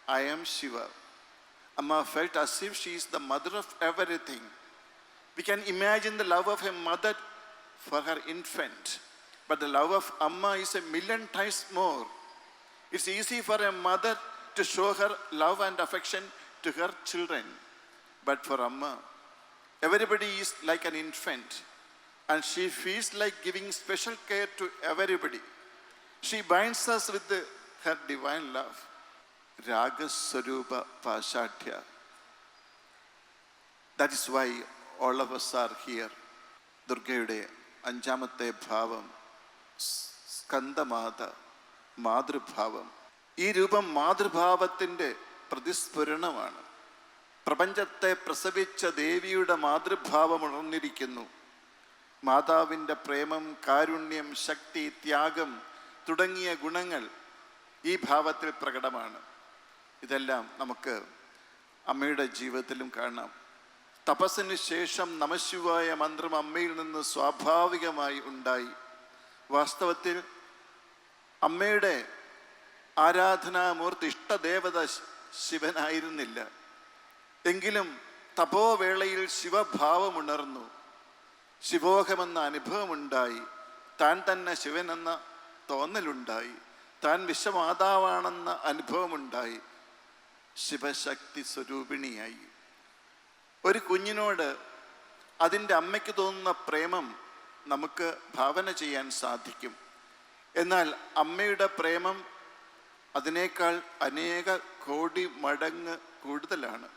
I am Shiva. Amma felt as if she is the mother of everything. We can imagine the love of a mother for her infant, but the love of Amma is 1,000,000 times more. It's easy for a mother to show her love and affection to her children, but for Amma, everybody is like an infant, and she feels like giving special care to everybody. She binds us with her divine love. Raga Swarupa Pashadhya. That is why all of us are here. ദുർഗയുടെ അഞ്ചാമത്തെ ഭാവം സ്കന്ദമാത, മാതൃഭാവം. ഈ രൂപം മാതൃഭാവത്തിൻ്റെ പ്രതിസ്ഫുരണമാണ്. പ്രപഞ്ചത്തെ പ്രസവിച്ച ദേവിയുടെ മാതൃഭാവം ഉണർന്നിരിക്കുന്നു. മാതാവിൻ്റെ പ്രേമം, കാരുണ്യം, ശക്തി, ത്യാഗം തുടങ്ങിയ ഗുണങ്ങൾ ഈ ഭാവത്തിൽ പ്രകടമാണ്. ഇതെല്ലാം നമുക്ക് അമ്മയുടെ ജീവിതത്തിലും കാണാം. തപസ്സിന് ശേഷം നമഃശിവായ മന്ത്രം അമ്മയിൽ നിന്ന് സ്വാഭാവികമായി ഉണ്ടായി. വാസ്തവത്തിൽ അമ്മയുടെ ആരാധനാമൂർത്തി ഇഷ്ടദേവത ശിവനായിരുന്നില്ല. എങ്കിലും തപോവേളയിൽ ശിവഭാവമുണർന്നു. ശിവോഹമെന്ന അനുഭവമുണ്ടായി. താൻ തന്നെ ശിവനെന്ന തോന്നലുണ്ടായി. താൻ വിശ്വമാതാവാണെന്ന അനുഭവമുണ്ടായി. ശിവശക്തി സ്വരൂപിണിയായി. ഒരു കുഞ്ഞിനോട് അതിൻ്റെ അമ്മയ്ക്ക് തോന്നുന്ന പ്രേമം നമുക്ക് ഭാവന ചെയ്യാൻ സാധിക്കും. എന്നാൽ അമ്മയുടെ പ്രേമം അതിനേക്കാൾ അനേക കോടി മടങ്ങ് കൂടുതലാണ്.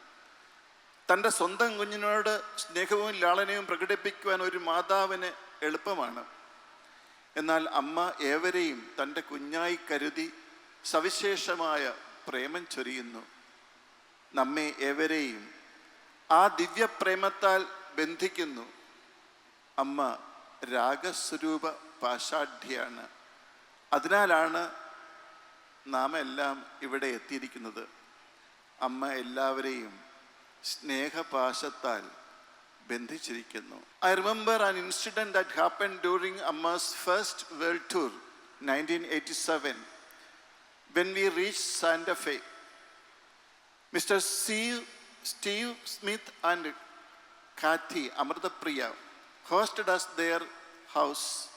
തൻ്റെ സ്വന്തം കുഞ്ഞിനോട് സ്നേഹവും ലാളനയും പ്രകടിപ്പിക്കുവാൻ ഒരു മാതാവിന് എളുപ്പമാണ്. എന്നാൽ അമ്മ ഏവരെയും തൻ്റെ കുഞ്ഞായി കരുതി സവിശേഷമായ പ്രേമം ചൊരിയുന്നു. നമ്മെ ഏവരെയും ആ ദിവ്യപ്രേമത്താൽ ബന്ധിക്കുന്നു. അമ്മ രാഗസ്വരൂപ പാഷാഢ്യാണ്. അതിനാലാണ് നാം എല്ലാം ഇവിടെ എത്തിയിരിക്കുന്നത്. അമ്മ എല്ലാവരെയും സ്നേഹപാശത്താൽ ബന്ധിച്ചിരിക്കുന്നു. I remember an incident that happened during Amma's first world tour, 1987, when we reached Santa Fe. Mr. Steve Smith and Kathy Amritapriya hosted us their house.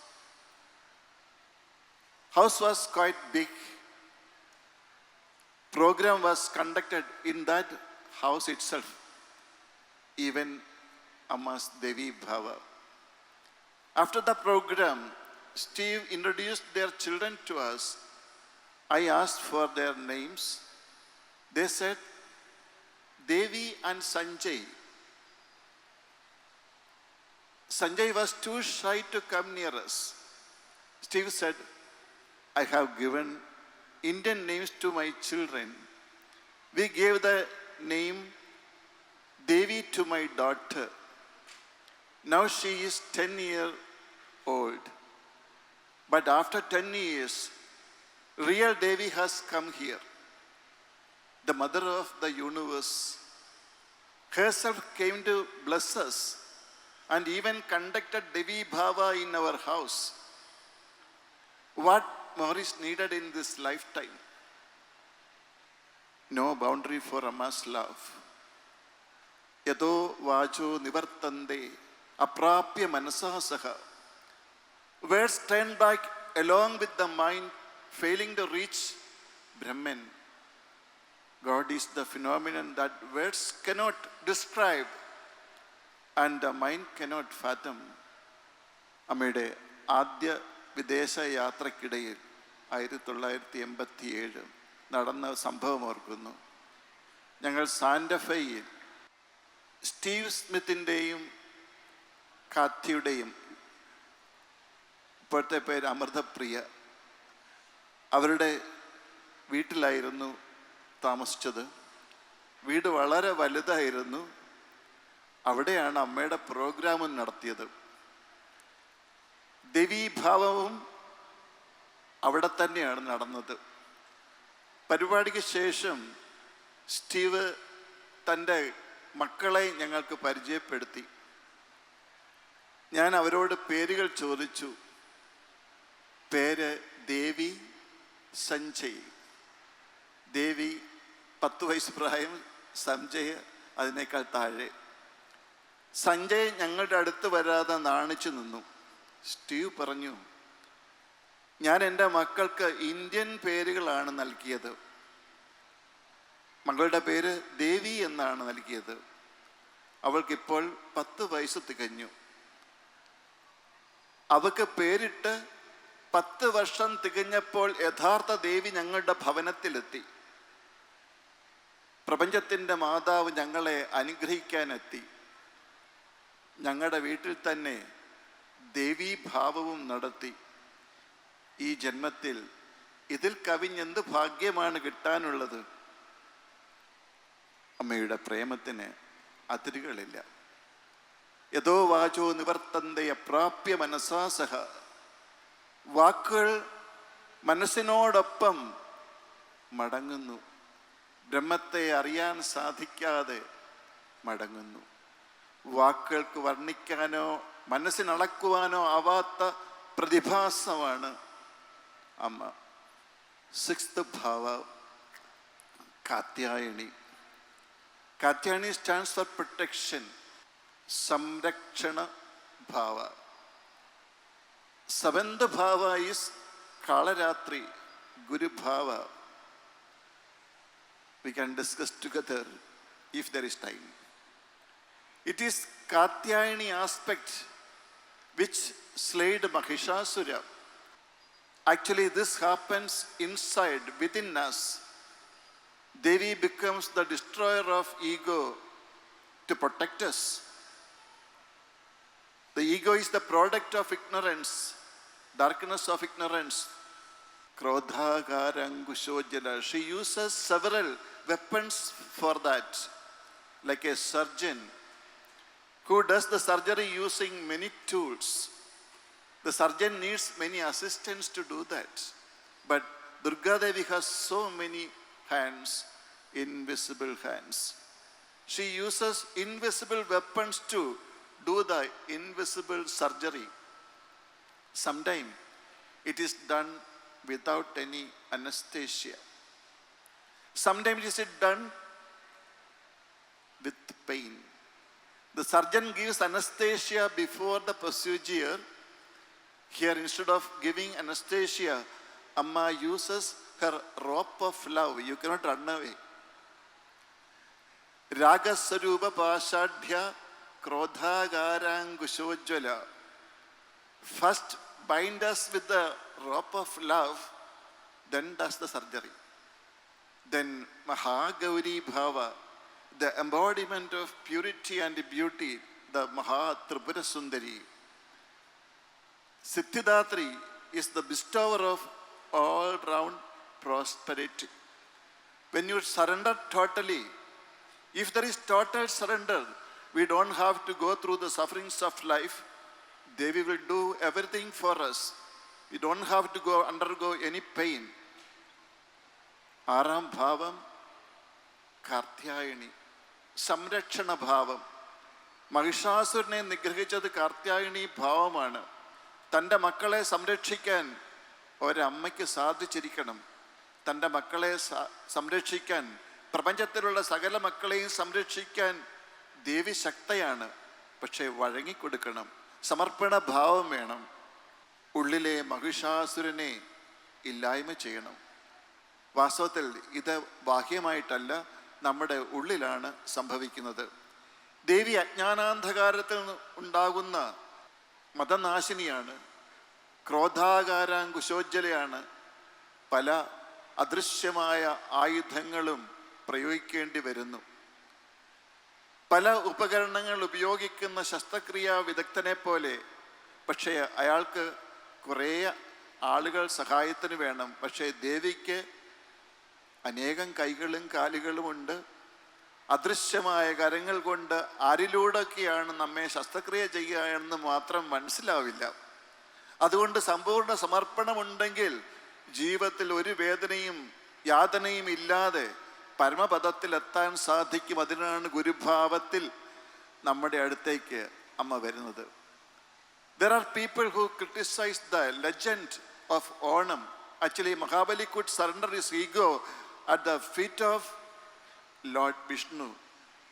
House was quite big. Program was conducted in that house itself. Even Amma's Devi Bhava. After the program, Steve introduced their children to us. I asked for their names. They said, Devi and Sanjay. Sanjay was too shy to come near us. Steve said, I have given Indian names to my children. We gave the name Devi to my daughter. Now she is 10 years old. But after 10 years, real Devi has come here. The mother of the universe herself came to bless us and even conducted Devi Bhava in our house. What more is needed in this lifetime? No boundary for Amma's love. Yado vajo nivartande aprapya manasa saha. Words turn back along with the mind, failing to reach Brahman. God is the phenomenon that words cannot describe and the mind cannot fathom. അമ്മയുടെ ആദ്യ വിദേശ യാത്രക്കിടയിൽ 1987 നടന്ന സംഭവം ഓർക്കുന്നു. ഞങ്ങൾ സാന്റഫയിൽ Steve സ്മിത്തിൻ്റെയും കാത്തിയുടെയും, ഇപ്പോഴത്തെ പേര് അമൃതപ്രിയ, അവരുടെ വീട്ടിലായിരുന്നു താമസിച്ചത്. വീട് വളരെ വലുതായിരുന്നു. അവിടെയാണ് അമ്മയുടെ പ്രോഗ്രാമും നടത്തിയത്. ദേവീഭാവവും അവിടെ തന്നെയാണ് നടന്നത്. പരിപാടിക്ക് ശേഷം സ്റ്റീവ് തൻ്റെ മക്കളെ ഞങ്ങൾക്ക് പരിചയപ്പെടുത്തി. ഞാൻ അവരോട് പേരുകൾ ചോദിച്ചു. പേര് ദേവി, സഞ്ജയ്. ദേവി 10 വയസ്സ് പ്രായം, സഞ്ജയ് അതിനേക്കാൾ താഴെ. സഞ്ജയ് ഞങ്ങളുടെ അടുത്ത് വരാതെ നാണിച്ചു നിന്നു. സ്റ്റീവ് പറഞ്ഞു, ഞാൻ എൻ്റെ മക്കൾക്ക് ഇന്ത്യൻ പേരുകളാണ് നൽകിയത്. മകളുടെ പേര് ദേവി എന്നാണ് നൽകിയത്. അവൾക്കിപ്പോൾ 10 വയസ്സ് തികഞ്ഞു. അവൾക്ക് പേരിട്ട് 10 വർഷം തികഞ്ഞപ്പോൾ യഥാർത്ഥ ദേവി ഞങ്ങളുടെ ഭവനത്തിലെത്തി. പ്രപഞ്ചത്തിൻ്റെ മാതാവ് ഞങ്ങളെ അനുഗ്രഹിക്കാനെത്തി. ഞങ്ങളുടെ വീട്ടിൽ തന്നെ ദേവീഭാവവും നടത്തി. ഈ ജന്മത്തിൽ ഇതിൽ കവിഞ്ഞെന്ത് ഭാഗ്യമാണ് കിട്ടാനുള്ളത്? അമ്മയുടെ പ്രേമത്തിന് അതിരുകളില്ല. യഥോ വാചോ നിവർത്തന്തെ അപ്രാപ്യ മനസാ സഹ. വാക്കുകൾ മനസ്സിനോടൊപ്പം മടങ്ങുന്നു. ബ്രഹ്മത്തെ അറിയാൻ സാധിക്കാതെ മടങ്ങുന്നു. വാക്കുകൾക്ക് വർണ്ണിക്കാനോ മനസ്സിനളക്കുവാനോ ആവാത്ത പ്രതിഭാസമാണ് Amma. 6th bhava Katyayani. Katyayani stands for protection, സംരക്ഷണ ഭാവ. 7th ഭാവ ഈസ് കാളരാത്രി, ഗുരുഭാവ. We can discuss together if there is time. It is Katyayani aspect which slayed Mahishasura. Actually, this happens inside, within us. Devi becomes the destroyer of ego to protect us. The ego is the product of ignorance, darkness of ignorance. Krodhagarangushodjala. She uses several weapons for that, like a surgeon who does the surgery using many tools. The surgeon needs many assistants to do that. But Durga Devi has so many hands, invisible hands. She uses invisible weapons to do the invisible surgery. Sometimes it is done without any anesthesia. Sometimes it is done with pain. The surgeon gives anesthesia before the procedure. Here, instead of giving anesthesia, Amma uses her rope of love. You cannot run away. Raga Sarupa Pashadhya Krodhagarangushodjala. First bind us with the rope of love, then does the surgery. Then Mahagauri Bhava, the embodiment of purity and beauty, the Maha Tripura Sundari. Siddhidatri is the bestower of all-round prosperity. When you surrender totally, if there is total surrender, we don't have to go through the sufferings of life. Devi will do everything for us. We don't have to undergo any pain. Aram Bhavam, Kartyayani, Samrakshana Bhavam. Mahishasurne nigrahichadu Kartyayani Bhavamana. Tanda makkale samrakshikan ഒരമ്മയ്ക്ക് സാധിച്ചിരിക്കണം. തൻ്റെ മക്കളെ സംരക്ഷിക്കാൻ, പ്രപഞ്ചത്തിലുള്ള സകല മക്കളെയും സംരക്ഷിക്കാൻ ദേവി ശക്തയാണ്. പക്ഷേ വഴങ്ങിക്കൊടുക്കണം, സമർപ്പണ ഭാവം വേണം. ഉള്ളിലെ മഹിഷാസുരനെ ഇല്ലായ്മ ചെയ്യണം. വാസ്തവത്തിൽ ഇത് ബാഹ്യമായിട്ടല്ല, നമ്മുടെ ഉള്ളിലാണ് സംഭവിക്കുന്നത്. ദേവി അജ്ഞാനാന്ധകാരത്തിൽ ഉണ്ടാകുന്ന മതനാശിനിയാണ്, ക്രോധാകാരാങ്കുശോജ്ജലയാണ്. പല അദൃശ്യമായ ആയുധങ്ങളും പ്രയോഗിക്കേണ്ടി വരുന്നു. പല ഉപകരണങ്ങൾ ഉപയോഗിക്കുന്ന ശസ്ത്രക്രിയാ വിദഗ്ധനെ പോലെ. പക്ഷേ അയാൾക്ക് കുറേ ആളുകൾ സഹായത്തിന് വേണം. പക്ഷേ ദേവിക്ക് അനേകം കൈകളും കാലുകളുമുണ്ട്. അദൃശ്യമായ കരങ്ങൾ കൊണ്ട് ആരിലൂടെയൊക്കെയാണ് നമ്മെ ശസ്ത്രക്രിയ ചെയ്യുക എന്ന് മാത്രം മനസ്സിലാവില്ല. അതുകൊണ്ട് സമ്പൂർണ്ണ സമർപ്പണമുണ്ടെങ്കിൽ ജീവിതത്തിൽ ഒരു വേദനയും യാതനയും ഇല്ലാതെ പരമപദത്തിലെത്താൻ സാധിക്കും. അതിനാണ് ഗുരുഭാവത്തിൽ നമ്മുടെ അടുത്തേക്ക് അമ്മ വരുന്നത്. There are people who criticize the legend of Onam. Actually, Mahabali could surrender his ego at the feet of Lord Vishnu.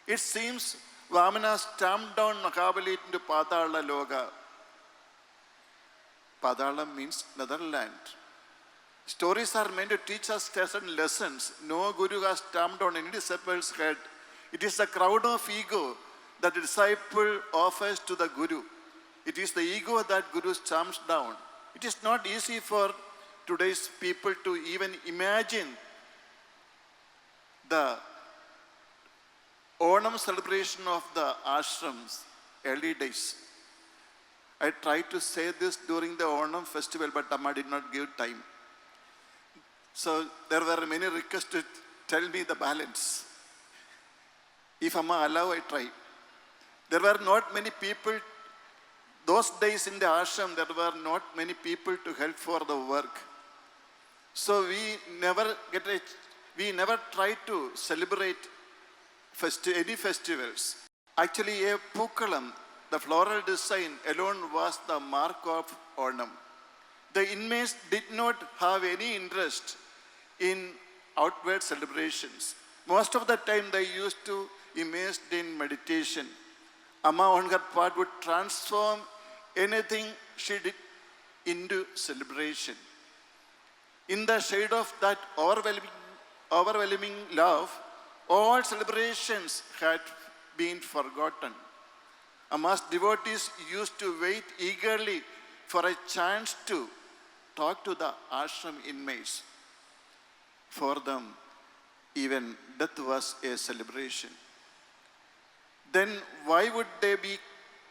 It seems Vamana stamped down Mahabali into Padala Loga. Padala means Netherland. Stories are meant to teach us certain lessons. No guru has stamped on any disciple's head. It is the crown of ego that the disciple offers to the guru. It is the ego that guru stamps down. It is not easy for today's people to even imagine the Onam celebration of the ashrams, early days. I tried to say this during the Onam festival, but Amma did not give time. So there were many requests to tell me the balance. If Amma allow, I try. There were not many people. Those days in the ashram, there were not many people to help for the work. So we never tried to celebrate any festivals. Actually, a Pookalam, the floral design alone was the mark of Onam. The inmates did not have any interest in outward celebrations. Most of the time they used to immerse in meditation. Amma on her part would transform anything she did into celebration. In the shade of that overwhelming love, all celebrations had been forgotten. Amma's devotees used to wait eagerly for a chance to talk to the ashram inmates. For them, even death was a celebration. Then why would they be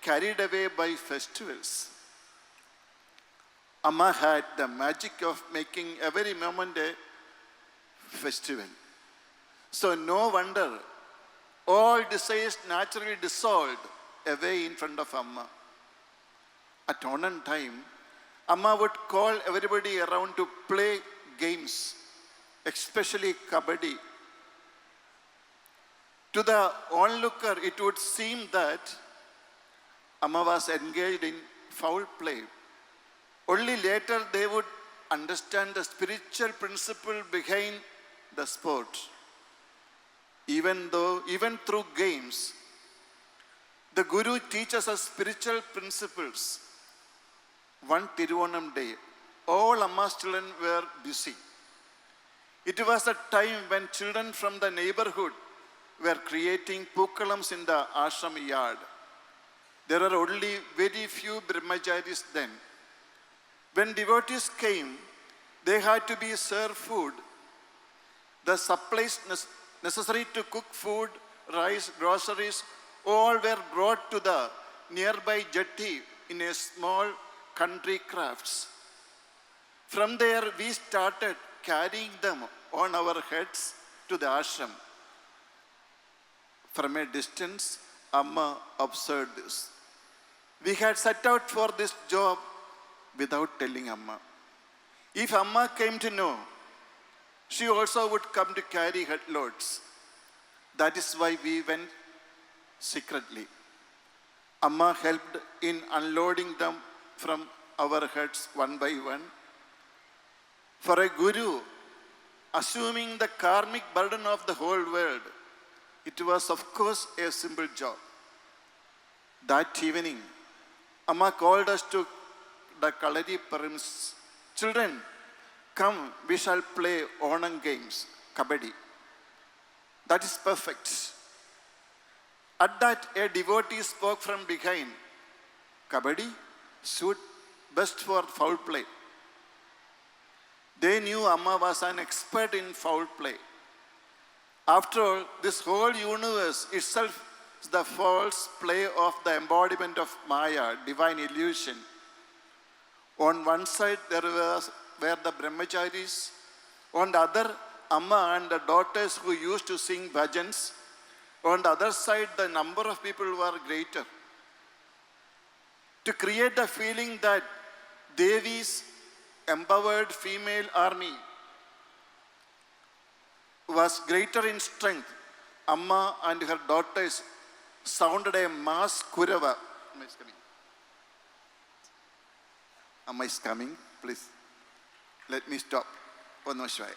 carried away by festivals? Amma had the magic of making every moment a festival. So no wonder all desires naturally dissolved away in front of Amma. At Onam time, Amma would call everybody around to play games, especially Kabaddi. To the onlooker, it would seem that Amma was engaged in foul play. Only later they would understand the spiritual principle behind the sport. even through games, the Guru teaches us spiritual principles. One Tiruvonam day, all Amma's children were busy. It was a time when children from the neighborhood were creating pookalams in the ashram yard. There were only very few brahmacharis then. When devotees came, they had to be served food. The supplies necessary to cook food, rice, groceries, all were brought to the nearby jetty in a small country crafts. From there, we started carrying them on our heads to the ashram. From a distance, Amma observed this. We had set out for this job without telling Amma. If Amma came to know, she also would come to carry her loads. That is why we went secretly. Amma helped in unloading them from our heads one by one. For a guru, assuming the karmic burden of the whole world, it was of course a simple job. That evening, Amma called us to the Kalari premises. Children, come, we shall play Onam games, Kabaddi. That is perfect. At that, a devotee spoke from behind. Kabaddi suit best for foul play. They knew Amma was an expert in foul play. After all, this whole universe itself is the false play of the embodiment of Maya, divine illusion. On one side, there were the brahmacharis. On the other, Amma and the daughters who used to sing bhajans. On the other side, the number of people were greater. To create the feeling that Devi's empowered female army was greater in strength, Amma and her daughters sounded a mass kurava. Amma is coming. Amma is coming, please. Let me stop. Oh, no, Shvaya.